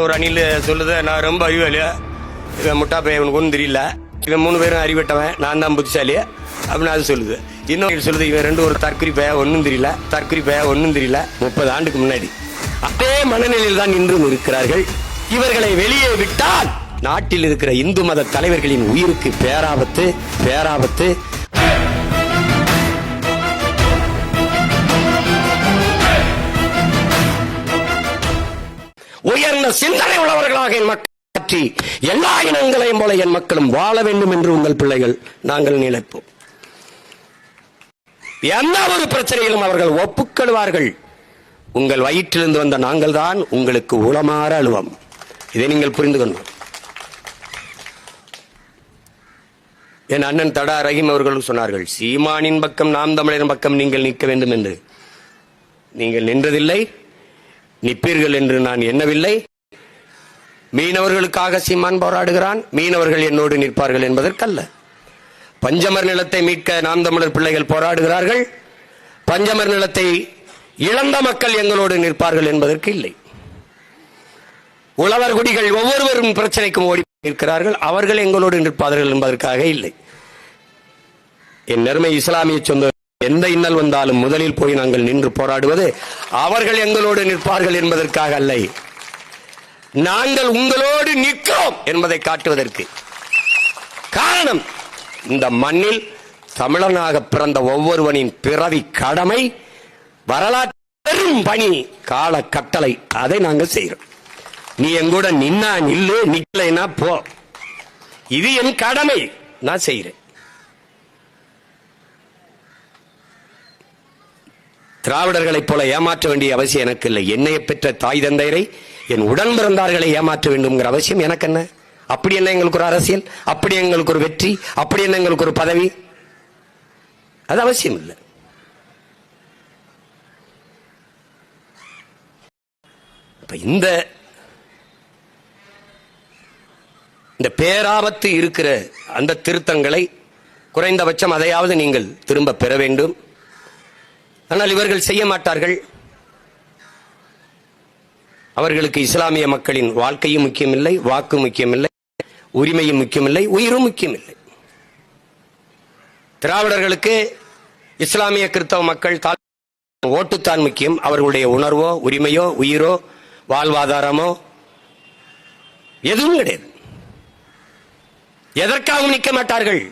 ஒரு அணில் சொல்லுது, நான் ரொம்ப அறிவாளி, இவன் முட்டா பையன், இவனுக்கு ஒன்றும் தெரியல, இவன் 3 பேரும் அறிவிட்டவன், நான் தான் புத்திசாலி அப்படின்னு அது சொல்லுது. இன்னொரு சொல்லுது, இவன் 2 ஒரு தற்குறி பையன், ஒன்றும் தெரியல, தற்குறி பையன், ஒன்றும் தெரியல. 30 ஆண்டுக்கு முன்னாடி அதே மனநிலையில் தான் இன்றும் இருக்கிறார்கள். இவர்களை வெளியே விட்டால் நாட்டில் இருக்கிற இந்து மத தலைவர்களின் உயிருக்கு பேராபத்து, பேராபத்து. உயர்ந்த சிந்தனை உள்ளவர்களாக என் மக்கள் மாற்றி எல்லா இனங்களையும் போல என் மக்களும் வாழ வேண்டும் என்று உங்கள் பிள்ளைகள் நாங்கள் நினைப்போம். எந்த ஒரு பிரச்சனையிலும் அவர்கள் ஒப்புக்கொள்வார்கள். உங்கள் வயிற்றிலிருந்து வந்த நாங்கள் தான் உங்களுக்கு உளமாற அழுவோம். இதை நீங்கள் புரிந்து கொள்ளும். என் அண்ணன் தடா ரஹீம் அவர்கள் சொன்னார்கள், சீமானின் பக்கம் நாம் தமிழரின் பக்கம் நீங்கள் நிற்க வேண்டும் என்று. நீங்கள் நின்றதில்லை, நிற்பீர்கள் என்று நான் எண்ணவில்லை. மீனவர்களுக்காக சீமான் போராடுகிறான், மீனவர்கள் என்னோடு நிற்பார்கள் என்பதற்கல்ல. பஞ்சமர் நிலத்தை மீட்க நாம் தமிழர் பிள்ளைகள் போராடுகிறார்கள், பஞ்சமர் நிலத்தை இழந்த மக்கள் எங்களோடு நிற்பார்கள் என்பதற்கு இல்லை. உழவர் குடிகள் ஒவ்வொருவரும் பிரச்சனைக்கும் ஓடி நிற்கிறார்கள், அவர்கள் எங்களோடு நிற்பார்கள் என்பதற்காக இல்லை. என் நெருமை இஸ்லாமிய சொந்த எந்த இன்னல் வந்தாலும் முதலில் போய் நாங்கள் நின்று போராடுவது அவர்கள் எங்களோடு நிற்பார்கள் என்பதற்காக அல்ல, நாங்கள் உங்களோடு நிற்கிறோம் என்பதை காட்டுவதற்கு. காரணம், இந்த மண்ணில் தமிழனாக பிறந்த ஒவ்வொருவனின் பிறவி கடமை, வரலாற்று பெரும் பணி, கால கட்டளை, அதை நாங்கள் செய்கிறோம். நீ எங்கூட நின்னா நில்லு, நிக்கலைன்னா போ, இது என் கடமை, நான் செய்கிறேன். திராவிடர்களைப் போல ஏமாற்ற வேண்டிய அவசியம் எனக்கு இல்லை. என்னைய பெற்ற தாய் தந்தையரை, என் உடன் பிறந்தார்களை ஏமாற்ற வேண்டும்ங்கிற அவசியம் எனக்கு என்ன? அப்படி என்ன எங்களுக்கு ஒரு அரசியல், அப்படி எங்களுக்கு ஒரு வெற்றி, அப்படி என்ன எங்களுக்கு ஒரு பதவி? அது அவசியம் இல்லை. இந்த பேராபத்து இருக்கிற அந்த திருத்தங்களை குறைந்தபட்சம் அதையாவது நீங்கள் திரும்ப பெற வேண்டும். ஆனால் இவர்கள் செய்ய மாட்டார்கள். அவர்களுக்கு இஸ்லாமிய மக்களின் வாழ்க்கையும் முக்கியமில்லை, வாக்கு முக்கியமில்லை, உரிமையும் முக்கியமில்லை, உயிரும் முக்கியமில்லை. திராவிடர்களுக்கு இஸ்லாமிய கிறிஸ்தவ மக்கள் ஓட்டுத்தான் முக்கியம். அவர்களுடைய உணர்வோ, உரிமையோ, உயிரோ, வாழ்வாதாரமோ எதுவும் கிடையாது. எதற்காகவும் நிற்க மாட்டார்கள்,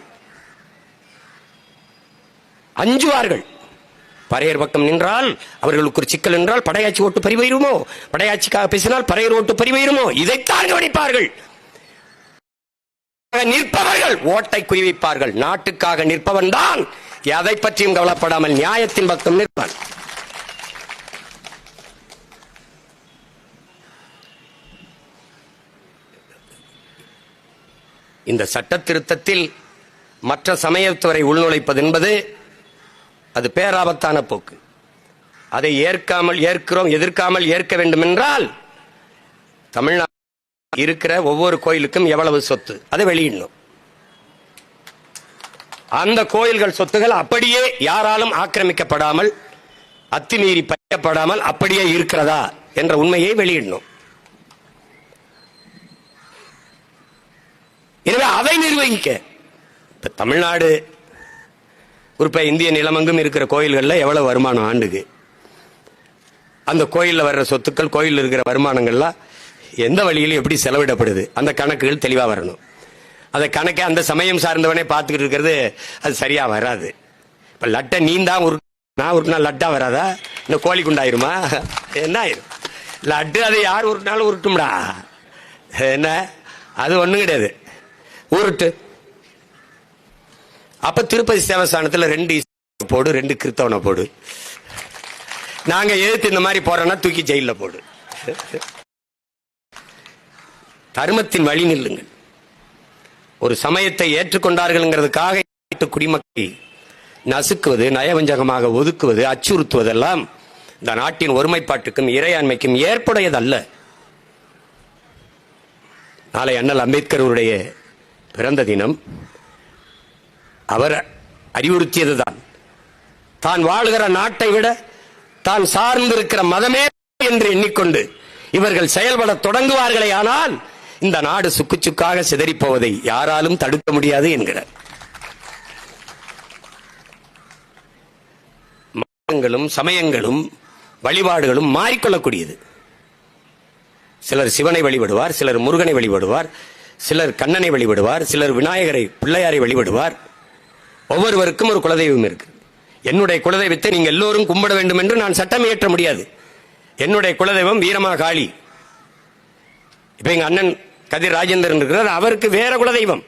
அஞ்சுவார்கள். பறையர் பக்கம் நின்றால் அவர்களுக்கு ஒரு சிக்கல் என்றால் படையாட்சி ஓட்டு பறிவயிருமோ, படையாட்சிக்காக பேசினால் பறையர் ஓட்டு பறிவயிருமோ, இதைத்தான் கவனிப்பார்கள். நிற்பவர்கள் ஓட்டை குறிவைப்பார்கள். நாட்டுக்காக நிற்பவன் தான் எதை பற்றியும் கவலைப்படாமல் நியாயத்தின் பக்கம் நிற்பான். இந்த சட்ட திருத்தத்தில் மற்ற சமயத்துவரை உள்நுழைப்பது என்பது அது பேராபத்தான போக்கு. அதை எதிர்க்காமல் ஏற்க வேண்டும் என்றால் தமிழ்நாடு இருக்கிற ஒவ்வொரு கோயிலுக்கும் எவ்வளவு சொத்து அதை வெளியிடணும். அந்த கோயில்கள் சொத்துகள் அப்படியே யாராலும் ஆக்கிரமிக்கப்படாமல், அத்துமீறி பறிக்கப்படாமல் அப்படியே இருக்கிறதா என்ற உண்மையை வெளியிடணும். எனவே அதை நிர்வகிக்க இப்ப தமிழ்நாடு குறிப்பா இந்திய நிலமங்கும் இருக்கிற கோயில்களில் எவ்வளவு வருமானம் ஆண்டுக்கு, அந்த கோயிலில் வர்ற சொத்துக்கள், கோயிலில் இருக்கிற வருமானங்கள்லாம் எந்த வழியிலும் எப்படி செலவிடப்படுது, அந்த கணக்குகள் தெளிவாக வரணும். அந்த கணக்கை அந்த சமயம் சார்ந்தவனே பார்த்துக்கிட்டு இருக்கிறது அது சரியா வராது. இப்போ லட்டை நீந்தான் நான் உருட்டினா லட்டா வராதா? இந்த கோழி குண்டாயிருமா? என்ன ஆயிரும் லட்டு? அதை யார் உருட்டினாலும் உருட்டும்டா, என்ன அது ஒன்றும் கிடையாது, உருட்டு. அப்ப திருப்பதி தேவஸ்தானத்தில் 2 போடு, 2 கிறிஸ்தவனை போடு. நாங்க எதிர்த்து இந்த மாதிரி போறோம்னா தூக்கி ஜெயில போடு. தர்மத்தின் வழி நில்லுங்கள். ஒரு சமயத்தை ஏற்றுக்கொண்டார்கள்ங்கிறதுக்காக குடிமக்களை நசுக்குவது, நயவஞ்சகமாக ஒதுக்குவது, அச்சுறுத்துவதெல்லாம் இந்த நாட்டின் ஒருமைப்பாட்டுக்கும் இறையாண்மைக்கும் ஏற்புடையதல்ல. நாளை அண்ணல் அம்பேத்கருடைய பிறந்த தினம். அவர் அறிவுறுத்தியதுதான், தான் வாழ்கிற நாட்டை விட தான் சார்ந்திருக்கிற மதமே என்று எண்ணிக்கொண்டு இவர்கள் செயல்பட தொடங்குவார்களே ஆனால் இந்த நாடு சுக்கு சுக்காக சிதறிப்போவதை யாராலும் தடுக்க முடியாது என்கிறார். மதங்களும் சமயங்களும் வழிபாடுகளும் மாறிக்கொள்ளக்கூடியது. சிலர் சிவனை வழிபடுவார், சிலர் முருகனை வழிபடுவார், சிலர் கண்ணனை வழிபடுவார், சிலர் விநாயகரை பிள்ளையாரை வழிபடுவார். ஒவ்வொருவருக்கும் ஒரு குலதெய்வம் இருக்கு. என்னுடைய குலதெய்வத்தை நீங்க எல்லோரும் கும்பிட வேண்டும் என்று நான் சட்டம் இயற்ற முடியாது. என்னுடைய குலதெய்வம் வீரமாகாளி. இப்ப எங்க அண்ணன் கதிர் ராஜேந்திரன் இருக்கிறார், அவருக்கு வேற குலதெய்வம்.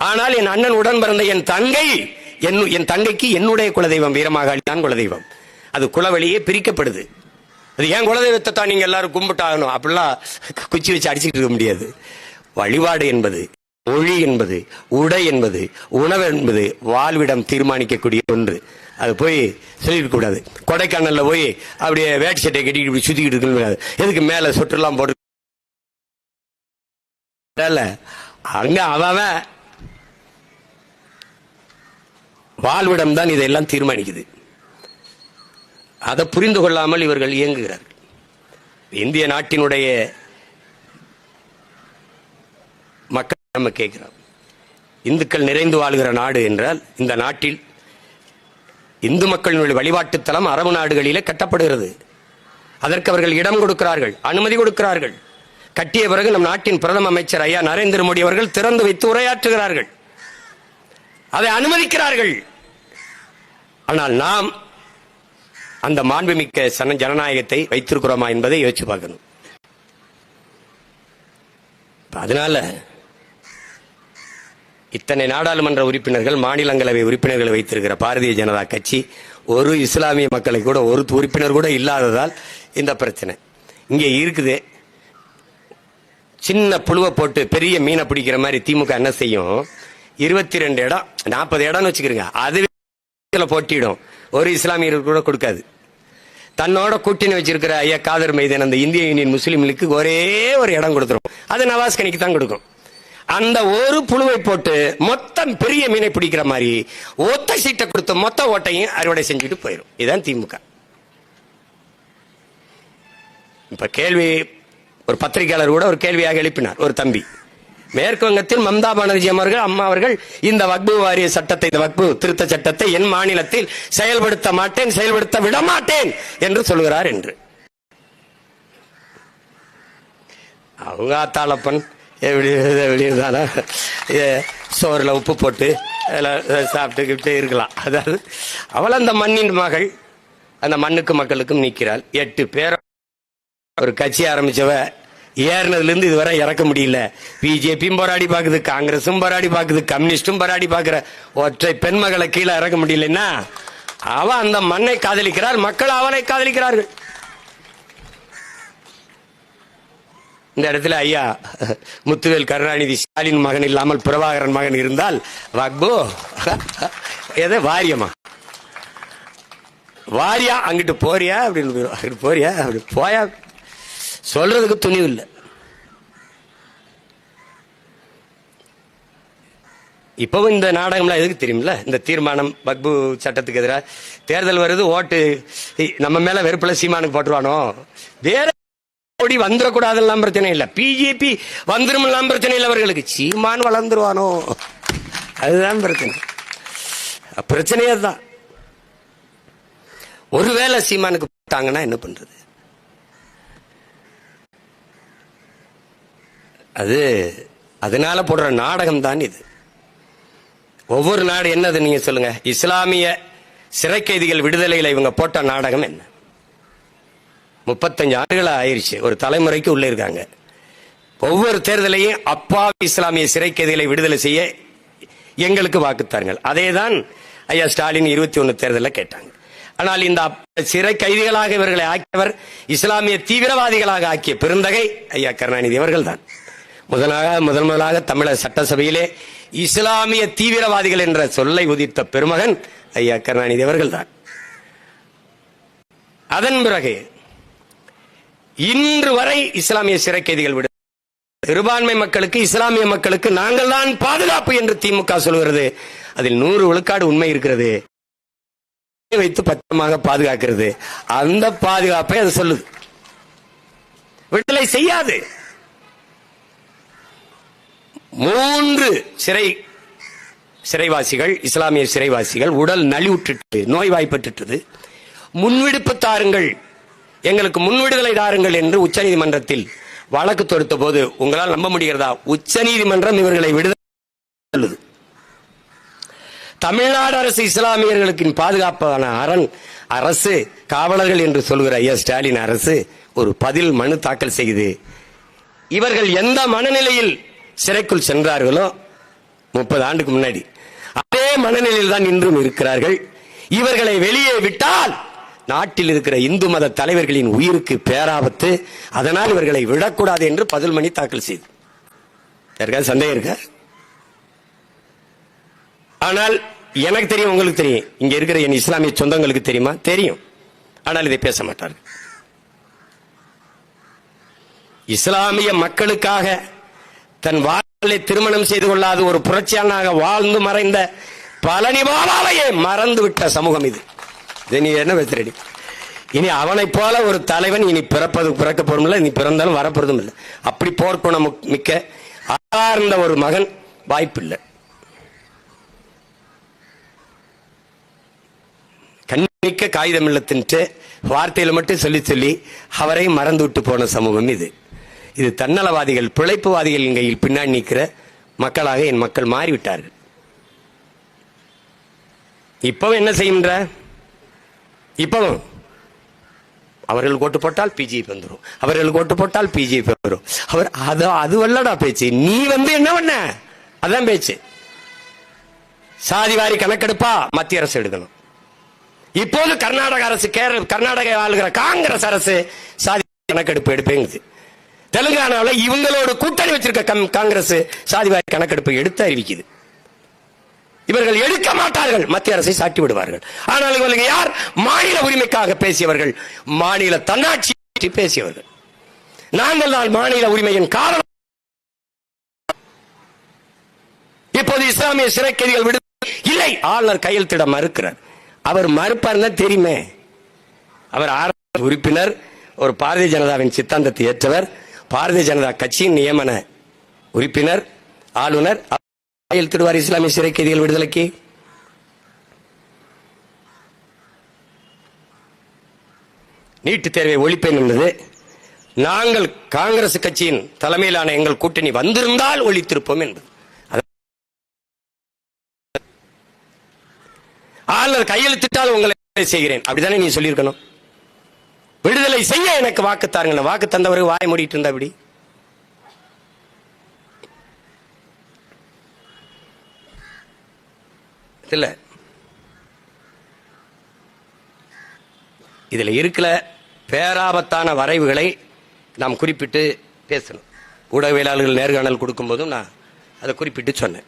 ஆனால் என் அண்ணன் உடன் பிறந்த என் தங்கைக்கு என்னுடைய குலதெய்வம் வீரமாகாளி தான் குலதெய்வம். அது குலவழியே பிரிக்கப்படுது. அது ஏன் குலதெய்வத்தை தான் நீங்க எல்லாரும் கும்பிட்டாகணும் அப்படிலாம் குச்சி வச்சு அடிச்சுட்டு இருக்க முடியாது. வழிபாடு என்பது, மொழி என்பது, உடை என்பது, உணவு என்பது வாழ்விடம் தீர்மானிக்கக்கூடிய ஒன்று. அது போய் சொல்லிருக்க கூடாது. கொடைக்கானல்ல போய் அப்படியே வேட்டி சட்டையை கட்டிக்கிட்டு இப்படி சுத்திக்கிட்டு இருக்கணும். எதுக்கு மேல சொட்டெல்லாம் போட்டு அங்க அவன் வாழ்விடம் தான் இதெல்லாம் தீர்மானிக்குது. அதை புரிந்து கொள்ளாமல் இவர்கள் இயங்குகிறார்கள். இந்திய நாட்டினுடைய மக்கள் நம்ம கேட்கிறோம், இந்துக்கள் நிறைந்து வாழ்கிற நாடு என்றால் இந்த நாட்டில் இந்து மக்களினுடைய வழிபாட்டு தலம் அரபு நாடுகளிலே கட்டப்படுகிறது. அதற்கு அவர்கள் இடம் கொடுக்கிறார்கள், அனுமதி கொடுக்கிறார்கள். கட்டிய பிறகு நம் நாட்டின் பிரதம அமைச்சர் ஐயா நரேந்திர மோடி அவர்கள் திறந்து வைத்து உரையாற்றுகிறார்கள், அதை அனுமதிக்கிறார்கள். ஆனால் நாம் அந்த மாண்புமிக்க ஜனநாயகத்தை வைத்திருக்கிறோமா என்பதை யோசிச்சு பார்க்கணும். அதனால இத்தனை நாடாளுமன்ற உறுப்பினர்கள், மாநிலங்களவை உறுப்பினர்களை வைத்திருக்கிற பாரதிய ஜனதா கட்சி ஒரு இஸ்லாமிய மக்களை கூட ஒரு உறுப்பினர் கூட இல்லாததால் இந்த பிரச்சனை இங்கே இருக்குது. சின்ன புழுவை போட்டு பெரிய மீனை பிடிக்கிற மாதிரி திமுக என்ன செய்யும், 22 இடம் 40 இடம்னு வச்சுக்கிறீங்க, அதுவே போட்டியிடும். ஒரு இஸ்லாமியர்கள் கூட கொடுக்காது. தன்னோட கூட்டணி வச்சிருக்கிற ஐயா காதர் மைதன் அந்த இந்திய யூனியன் முஸ்லீம் லீக்கு ஒரே ஒரு இடம் கொடுத்துரும். அது நவாஸ் கனிக்கு தான் கொடுக்கும். அந்த ஒரு புழுவை போட்டு மொத்தம் பெரிய மீனை பிடிக்கிற மாதிரி ஒத்த சீட்டை கொடுத்து மொத்த ஓட்டையும் அறுவடை செஞ்சுட்டு போயிடும். இதுதான் திமுக. இப்ப கேள்வி ஒரு பத்திரிகையாளர் கூட ஒரு கேள்வியாக எழுப்பினார். ஒரு தம்பி, மேற்கு வங்கத்தில் மம்தா பானர்ஜி அம்மா அவர்கள் இந்த வக்பு வாரிய சட்டத்தை, இந்த வக்பு திருத்த சட்டத்தை என் மாநிலத்தில் செயல்படுத்த மாட்டேன், செயல்படுத்த விட மாட்டேன் என்று சொல்கிறார் என்று. அவங்க ஆத்தாளப்பன் எப்படி இருந்தாலும் சோறுல உப்பு போட்டு சாப்பிட்டுக்கிட்டு இருக்கலாம். அதாவது அவள் அந்த மண்ணின் மகள், அந்த மண்ணுக்கு மக்களுக்கும் நிற்கிறாள். 8 பேர் ஒரு கட்சி ஆரம்பிச்சவ ஏறினதுல இருந்து இதுவரை இறக்க முடியல. பிஜேபியும் போராடி பாக்குது, காங்கிரசும் போராடி பாக்குது, கம்யூனிஸ்டும் போராடி பாக்குற ஒற்றை பெண்மகளை கீழே இறக்க முடியலன்னா அவ அந்த மண்ணை காதலிக்கிறார், மக்கள் அவளை காதலிக்கிறார்கள். இந்த இடத்துல ஐயா முத்துவேல் கருணாநிதி ஸ்டாலின் மகன் இல்லாமல் பிரபாகரன் மகன் இருந்தால் வக்பு எதை வாரியமா வாரியா அங்கிட்டு போறியா அப்படின்னு, அங்கிட்டு போறியா அப்படி போயா சொல்றதுக்கு துணிவு இல்லை. இப்பவும் இந்த நாடகம்லாம் எதுக்கு தெரியுமில்ல? இந்த தீர்மானம் வக்பு சட்டத்துக்கு எதிராக தேர்தல் வருது, ஓட்டு நம்ம மேல வெறுப்புல சீமானுக்கு போட்டுருவானோ, வேற வந்துடக்கூடாதெல்லாம் பிரச்சனை இல்லை, பிஜேபி வந்துடும் பிரச்சனை இல்லை, அவர்களுக்கு சீமான் வளர்ந்துருவானோ அதுதான் பிரச்சனை. பிரச்சனையே தான். ஒருவேளை சீமானுக்கு போட்டாங்கன்னா என்ன பண்றது? அது அதனால போடுற நாடகம் தான் இது. ஒவ்வொரு நாடு என்னது நீங்க சொல்லுங்க. இஸ்லாமிய சிறை கைதிகள் விடுதலையில இவங்க போட்ட நாடகம் என்ன? 35 ஆண்டுகள் ஆயிருச்சு, ஒரு தலைமுறைக்கு உள்ள இருக்காங்க. ஒவ்வொரு தேர்தலையும் அப்பாவி இஸ்லாமிய சிறை கைதிகளை விடுதலை செய்ய எங்களுக்கு வாக்குத்தார்கள். அதேதான் ஐயா ஸ்டாலின் 21 தேர்தலில் கேட்டாங்க. ஆனால் இந்த சிறை கைதிகளாக இவர்களை ஆக்கியவர், இஸ்லாமிய தீவிரவாதிகளாக ஆக்கிய பெருந்தகை ஐயா கருணாநிதி அவர்கள் தான். முதலாக தமிழக சட்டசபையிலே இஸ்லாமிய தீவிரவாதிகள் என்ற சொல்லை உதித்த பெருமகன் ஐயா கருணாநிதி அவர்கள் தான். அதன் பிறகு இன்று வரை இஸ்லாமிய சிறை கைதிகள் விட சிறுபான்மை மக்களுக்கு, இஸ்லாமிய மக்களுக்கு நாங்கள் தான் பாதுகாப்பு என்று திமுக சொல்கிறது. அதில் 100 விழுக்காடு உண்மை இருக்கிறது. வைத்து பத்திரமாக பாதுகாக்கிறது, அந்த பாதுகாப்பை அது சொல்லுது. விடுதலை செய்யாது. 3 சிறைவாசிகள், இஸ்லாமிய சிறைவாசிகள் உடல் நலிவுற்று நோய்வாய்ப்பட்டு முன்விடுப்பு தாருங்கள், எங்களுக்கு முன்விடுதலை தாருங்கள் என்று உச்சநீதிமன்றத்தில் வழக்கு தொடுத்த போது உங்களால் நம்ப முடிகிறதா? உச்சநீதிமன்றம் இவர்களை விடுதலை. தமிழ்நாடு அரசு இஸ்லாமியர்களுக்கு பாதுகாப்பான அரசு காவலர்கள் என்று சொல்கிற ஐயா ஸ்டாலின் அரசு ஒரு பதில் மனு தாக்கல் செய்து இவர்கள் எந்த மனநிலையில் சிறைக்குள் சென்றார்களோ 30 ஆண்டுக்கு முன்னாடி அதே மனநிலையில் தான் இன்றும் இருக்கிறார்கள். இவர்களை வெளியே விட்டால் நாட்டில் இருக்கிற இந்து மத தலைவர்களின் உயிருக்கு பேராபத்து, அதனால் இவர்களை விடக்கூடாது என்று பதில் மனு தாக்கல் செய்து. யாருக்காவது சந்தேகம் இருக்கா? ஆனால் எனக்கு தெரியும், உங்களுக்கு தெரியும், இங்க இருக்கிற என் இஸ்லாமிய சொந்தங்களுக்கு தெரியுமா? தெரியும். ஆனால் இதை பேச மாட்டார்கள். இஸ்லாமிய மக்களுக்காக தன் வாழ்வை திருமணம் செய்து கொள்ளாத ஒரு புரட்சியாளனாக வாழ்ந்து மறைந்த பழனி பாபாவையே மறந்து விட்ட சமூகம் இது. நீ என்ன பேசுறடி? இனி அவனை போல ஒரு தலைவன் இனி பிறக்க போறதும் இல்லை, இனி பிறந்தாலும் வரப்போறதும் இல்லை. அப்படி போர்க்குணம் மிக்க ஆர்ந்த ஒரு மகன் வாய்ப்பில்லை. கண்ணிக்க காகிதம் இல்லத்தின்ட்டு வார்த்தையில மட்டும் சொல்லி சொல்லி அவரை மறந்து விட்டு போன சமூகம் இது. இது தன்னலவாதிகள், பிழைப்புவாதிகள் கையில் பின்னாடி நிற்கிற மக்களாக என் மக்கள் மாறிவிட்டார்கள். இப்பவும் என்ன செய்கின்ற? இப்பவும் அவர்கள் ஓட்டு போட்டால் பிஜேபி வந்துடும், அவர்கள் ஓட்டு போட்டால் பிஜேபி வரும். அவர் அது வல்லடா பேச்சு. நீ என்ன பண்ண? அதான் பேச்சு. சாதிவாரி கணக்கெடுப்பா மத்திய அரசு எடுக்கணும். இப்போது கர்நாடக அரசு, கர்நாடக ஆளுகிற காங்கிரஸ் அரசு சாதி கணக்கெடுப்பு எடுப்பேங்குது. தெலுங்கானாவில் இவங்களோட கூட்டணி வச்சிருக்க காங்கிரஸ் சாதிவாரி கணக்கெடுப்பு எடுத்து அறிவிக்குது. இவர்கள் எடுக்க மாட்டார்கள், மத்திய அரசை சாட்டி விடுவார்கள். ஆனால் இவர்கள் யார்? மாநில உரிமைக்காக பேசியவர்கள், மாநில தன்னாட்சி பேசியவர்கள். நாங்கள் தான் மாநில உரிமையின் காரணம். இப்போது இஸ்லாமிய சிறை கைதிகள் விடுதலை இல்லை, ஆளுநர் கையெழுத்திட மறுக்கிறார். அவர் மறுப்பார் தான் தெரியுமே. அவர் ஆர்எஸ்எஸ் உறுப்பினர், ஒரு பாரதிய ஜனதாவின் சித்தாந்தத்தை ஏற்றவர், பாரதிய ஜனதா கட்சியின் நியமன உறுப்பினர், ஆளுநர். கையெழுத்திடுவார் இஸ்லாமிய சிறை கைதிகள் விடுதலைக்கு? நீட் தேர்வை ஒழிப்பேன் என்பது நாங்கள் காங்கிரஸ் கட்சியின் தலைமையிலான எங்கள் கூட்டணி வந்திருந்தால் ஒழித்திருப்போம் என்பது. ஆளுநர் கையெழுத்திட்டால் உங்களை செய்கிறேன் அப்படித்தானே நீ சொல்லியிருக்கணும். விடுதலை செய்ய எனக்கு வாக்கு தாருங்க. வாக்கு தந்தவர்கள் வாய மூடிட்டு இருந்தா அப்படி இல்ல. இதுல இருக்கிற பேராபத்தான வரைவுகளை நாம் குறிப்பிட்டு பேசணும். ஊடகவியலாளர்கள் நேர்காணல் கொடுக்கும் போதும் நான் அதை குறிப்பிட்டு சொன்னேன்.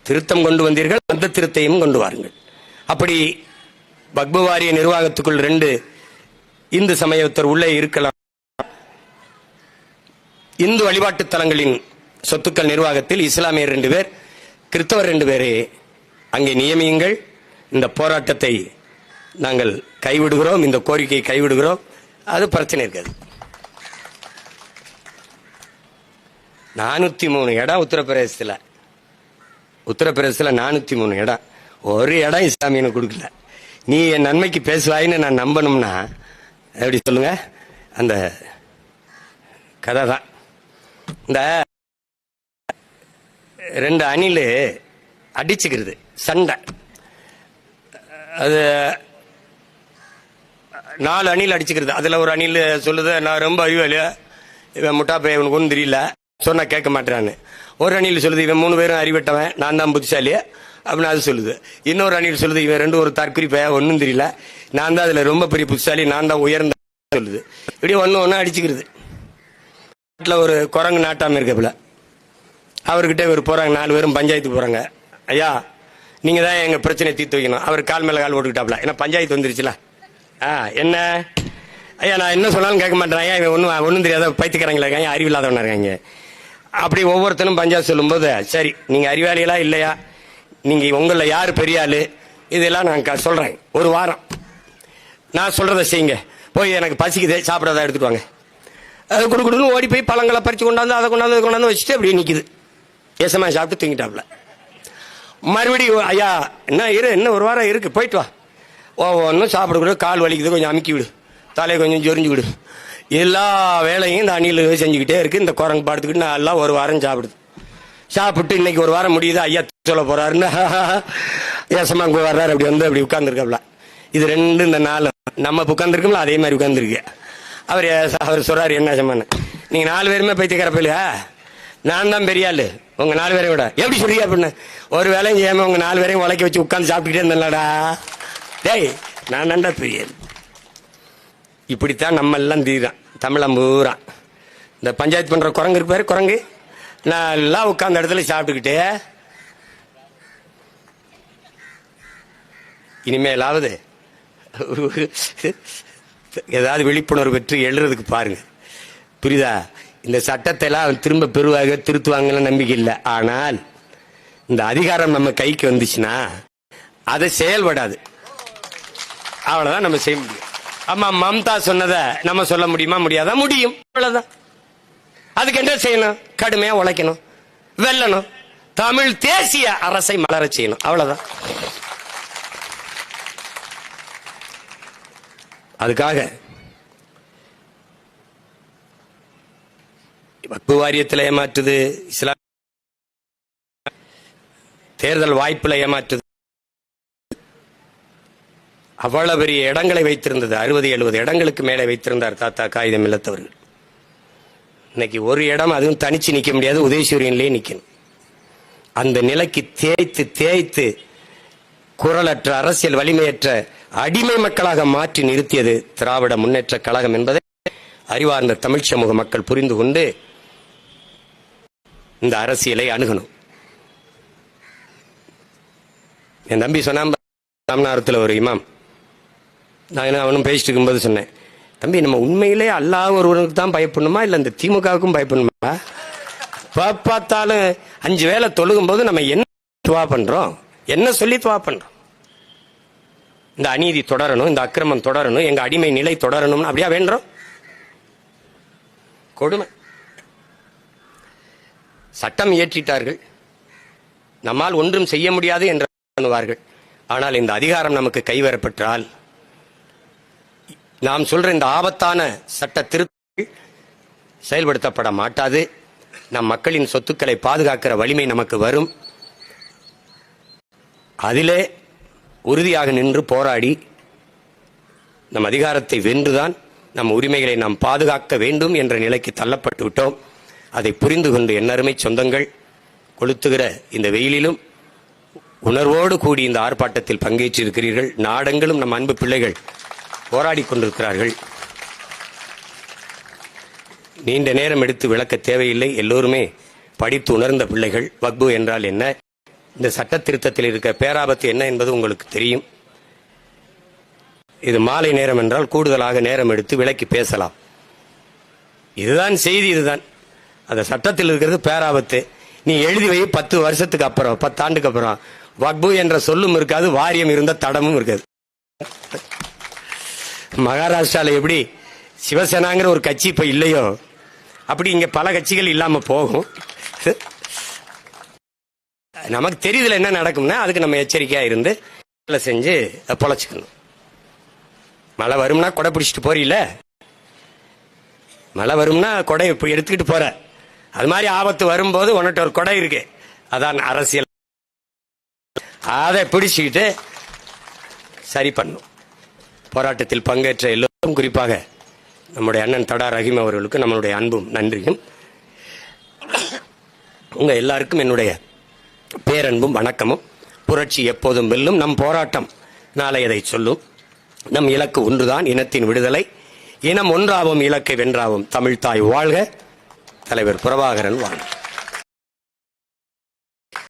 திருத்தம் கொண்டு வந்தீர்கள், அந்த திருத்தையும் கொண்டு வாருங்கள். அப்படி வக்பு வாரிய நிர்வாகத்துக்குள் 2 இந்து சமயத்தர் உள்ளே இருக்கலாம். இந்து வழிபாட்டு தலங்களின் சொத்துக்கள் நிர்வாகத்தில் இஸ்லாமியர் 2 பேர், கிறிஸ்தவர் 2 பேரை அங்கே நியமியுங்கள். இந்த போராட்டத்தை நாங்கள் கைவிடுகிறோம், இந்த கோரிக்கையை கைவிடுகிறோம். அது பிரச்சனை இருக்காது. 403 இடம் உத்தரப்பிரதேசத்தில் 403 இடம், ஒரு இடம் இஸ்லாமியனு கொடுக்கல. நீ என் நன்மைக்கு பேசுவாயின்னு நான் நம்பணும்னா எப்படி சொல்லுங்க? அந்த கதை தான். இந்த 2 அணில் அடிச்சுக்கிறது, சண்டை. அது 4 அணில் அடிச்சுக்கிறது. அதுல ஒரு அணில் சொல்லுது, நான் ரொம்ப அறிவாளி, இவன் முட்டா பையன், இவனுக்கு ஒன்றும் தெரியல, சொன்னா கேட்க மாட்டேறான்னு. ஒரு அணில் சொல்லுது, இவன் 3 பேரும் அறிவிட்டவன், நான் தான் புத்திசாலி அப்படின்னு அது சொல்லுது. இன்னொரு அணில் சொல்லுது, இவன் 2 ஒரு தற்குறி பையன், ஒன்றும் தெரியல, நான் தான் அதுல ரொம்ப பெரிய புத்திசாலி, நான் தான் உயர்ந்த சொல்லுது. இப்படி ஒன்னு அடிச்சுக்கிறது. நாட்டில் ஒரு குரங்கு நாட்டாம இருக்கப்பல, அவர்கிட்ட இவர் போறாங்க, 4 பேரும் பஞ்சாயத்து போறாங்க. ஐயா, நீங்க தான் எங்க பிரச்சனை தீர்த்து வைக்கணும். அவர் கால் மேல கால் போட்டுக்கிட்டாப்ல, ஏன்னா பஞ்சாயத்து வந்துருச்சுல. என்ன ஐயா, நான் என்ன சொன்னாலும் கேட்க மாட்டேன். ஐயா, இவன் ஒன்றும் தெரியாத பைத்தியக்காரங்களா இருக்காங்க, அறிவில்லாதவனா இருக்காங்க. அப்படி ஒவ்வொருத்தரும் பஞ்சாயத்து சொல்லும்போது, சரி நீங்க அறிவாளிகளா இல்லையா, நீங்க உங்கள யாரு பெரிய ஆளு, இதெல்லாம் நான் சொல்றேன். ஒரு வாரம் நான் சொல்றதை செய்யுங்க, போய் எனக்கு பசிக்குது, சாப்பிடாத எடுத்துட்டு வாங்க. குடுக்குடுன்னு ஓடி போய் பழங்களை பறிச்சு கொண்டாந்து அதை கொண்டாந்து வச்சுட்டு அப்படியே நிற்குது. ஏசமா சாப்பிட்டு தூங்கிட்டாப்ல. மறுபடியும் ஐயா என்ன ஒரு வாரம் இருக்கு, போயிட்டு வா. ஒன்றும் சாப்பிடக்கூட, கால் வலிக்குது, கொஞ்சம் அமுக்கி விடு, தலையை கொஞ்சம் சொரிஞ்சு விடு. எல்லா வேலையும் இந்த அணில் செஞ்சுக்கிட்டே இருக்கு. இந்த குரங்கு படுத்துக்கிட்டு நல்லா ஒரு வாரம் சாப்பிடுது. சாப்பிட்டு இன்னைக்கு ஒரு வாரம் முடியுது, ஐயா சொல்ல போறாருன்னு ஏசமா அங்கே வர்றாரு. அப்படி வந்து அப்படி உட்கார்ந்துருக்காப்ல. இது ரெண்டு இந்த நாலு நம்ம உட்காந்துருக்கோம்ல அதே மாதிரி உட்காந்துருக்கு. அவர் சொல்றாரு, என்ன சமான நீங்க 4 பேருமே பைத்தியக்காரப்பையில, நான் தான் பெரிய ஆளு, உங்க 4 பேரையும் விட எப்படி சொல்றீங்க அப்படின்னு. ஒரு வேலையும் செய்யாம உங்க 4 பேரையும் உழைக்க வச்சு உட்காந்து சாப்பிட்டுக்கிட்டே இருந்தேன்லடா. டேய் நான் நண்டா பெரிய. இப்படித்தான் நம்ம எல்லாம் தீரான் தமிழம் பூரா. இந்த பஞ்சாயத்து பண்ற குரங்கு இருக்கு பாரு, குரங்கு நல்லா உட்கார்ந்த இடத்துல சாப்பிட்டுக்கிட்டே. இனிமேலாவது ஏதாவது விழிப்புணர்வு பெற்று எழுறதுக்கு பாருங்க, புரியுதா? இந்த சட்டத்தை எல்லாம் திரும்ப பெறுவாங்க, திருத்துவாங்கன்னு நம்பிக்கை இல்லை. ஆனால் இந்த அதிகாரம் நம்ம கைக்கு வந்துச்சுன்னா அது செயல்படாது. அவ்வளவுதான் நம்ம செய்ய முடியும். ஆமா, மம்தா சொன்னதை நம்ம சொல்ல முடியுமா? முடியாதா? முடியும். அவ்வளவுதான். அதுக்கு என்ன செய்யணும்? கடுமையா உழைக்கணும், வெல்லணும், தமிழ் தேசிய அரசை மலர செய்யணும். அவ்வளவுதான். அதுக்காக வக்பு வாரியத்தில் ஏமாற்றுது, இஸ்லாம் தேர்தல் வாய்ப்புல ஏமாற்றுது. அவ்வளவு பெரிய இடங்களை வைத்திருந்தது, 60-70 இடங்களுக்கு மேலே வைத்திருந்தார் தாத்தா காகிதம் இல்லத்தவர்கள். இன்னைக்கு ஒரு இடம், அதுவும் தனிச்சு நிக்க முடியாது, உதயசூரியன்லயே நிக்கணும். அந்த நிலைக்கு தேய்த்து தேய்த்து குரலற்ற, அரசியல் வலிமையற்ற அடிமை மக்களாக மாற்றி நிறுத்தியது திராவிட முன்னேற்ற கழகம் என்பதை அறிவார்ந்த தமிழ் சமூக மக்கள் புரிந்து கொண்டு இந்த அரசியலை அணுகணும். என் தம்பி சொன்னான், ராமநாதத்தில் ஒரு இமாம், நான் அவனும் பேசிட்டு இருக்கும்போது சொன்னேன், தம்பி நம்ம உண்மையிலே அல்லாஹ் ஒருவனுக்கு தான் பயப்படணுமா இல்லை இந்த திமுகவுக்கும் பயப்படணுமா? பார்த்தாலும் 5 வேளை தொழுகும் போது நம்ம என்ன துவா பண்றோம், என்ன சொல்லி துவா பண்றோம்? இந்த அநீதி தொடரணும், இந்த அக்கிரமம் தொடரணும், எங்க அடிமை நிலை தொடரணும், அப்படியா வேண்டோம்? கொடுமை. சட்டம் இயற்றிட்டார்கள், நம்மால் ஒன்றும் செய்ய முடியாது என்று பண்ணுவார்கள். ஆனால் இந்த அதிகாரம் நமக்கு கைவரப்பெற்றால் நாம் சொல்ற இந்த ஆபத்தான சட்ட திருத்தங்கள் செயல்படுத்தப்பட மாட்டாது. நம் மக்களின் சொத்துக்களை பாதுகாக்கிற வலிமை நமக்கு வரும். அதிலே உறுதியாக நின்று போராடி நம் அதிகாரத்தை வென்றுதான் நம் உரிமைகளை நாம் பாதுகாக்க வேண்டும் என்ற நிலைக்கு தள்ளப்பட்டு விட்டோம். அதை புரிந்து கொண்டு என்னருமை சொந்தங்கள், கொளுத்துகிற இந்த வெயிலிலும் உணர்வோடு கூடி இந்த ஆர்ப்பாட்டத்தில் பங்கேற்றிருக்கிறீர்கள். நாடெங்கிலும் நம் அன்பு பிள்ளைகள் போராடி கொண்டிருக்கிறார்கள். நீண்ட நேரம் எடுத்து விளக்க தேவையில்லை, எல்லோருமே படித்து உணர்ந்த பிள்ளைகள். வக்பு என்றால் என்ன, இந்த சட்ட திருத்தத்தில் இருக்க பேராபத்து என்ன என்பது உங்களுக்கு தெரியும். இது மாலை நேரம் என்றால் கூடுதலாக நேரம் எடுத்து விளக்கி பேசலாம். இதுதான் செய்தி, இதுதான் அந்த சட்டத்தில் இருக்கிறது பேராபத்து. நீ எழுதி வை, 10 வருஷத்துக்கு அப்புறம், 10 ஆண்டுக்கு அப்புறம் வக்பு என்ற சொல்லும் இருக்காது, வாரியம் இருந்த தடமும் இருக்காது. மகாராஷ்டிரால எப்படி சிவசேனாங்கிற ஒரு கட்சி இப்ப இல்லையோ, அப்படி இங்க பல கட்சிகள் இல்லாம போகும். நமக்கு தெரியுதுல என்ன நடக்கும்னா, அதுக்கு நம்ம எச்சரிக்கையா இருந்து செஞ்சு பொழைச்சுக்கணும். மழை வரும்னா கொடை பிடிச்சிட்டு போறீல, மழை வரும்னா கொடை எடுத்துக்கிட்டு போற, அது மாதிரி ஆபத்து வரும்போது உன்கிட்ட ஒரு கொடை இருக்கு, அதான் அரசியல். அதை பிடிச்சுக்கிட்டு சரி பண்ணும். போராட்டத்தில் பங்கேற்ற எல்லோரும், குறிப்பாக நம்முடைய அண்ணன் தடா ரஹீம் அவர்களுக்கு நம்மளுடைய அன்பும் நன்றியும். உங்க எல்லாருக்கும் என்னுடைய பேரன்பும் வணக்கமும். புரட்சி எப்போதும் வெல்லும், நம் போராட்டம் நாளை எதை சொல்லும். நம் இலக்கு ஒன்றுதான், இனத்தின் விடுதலை. இனம் ஒன்றாவும் இலக்கை வென்றாவும். தமிழ் தாய் வாழ்க, தலைவர் பிரபாகரன் வாழ்க.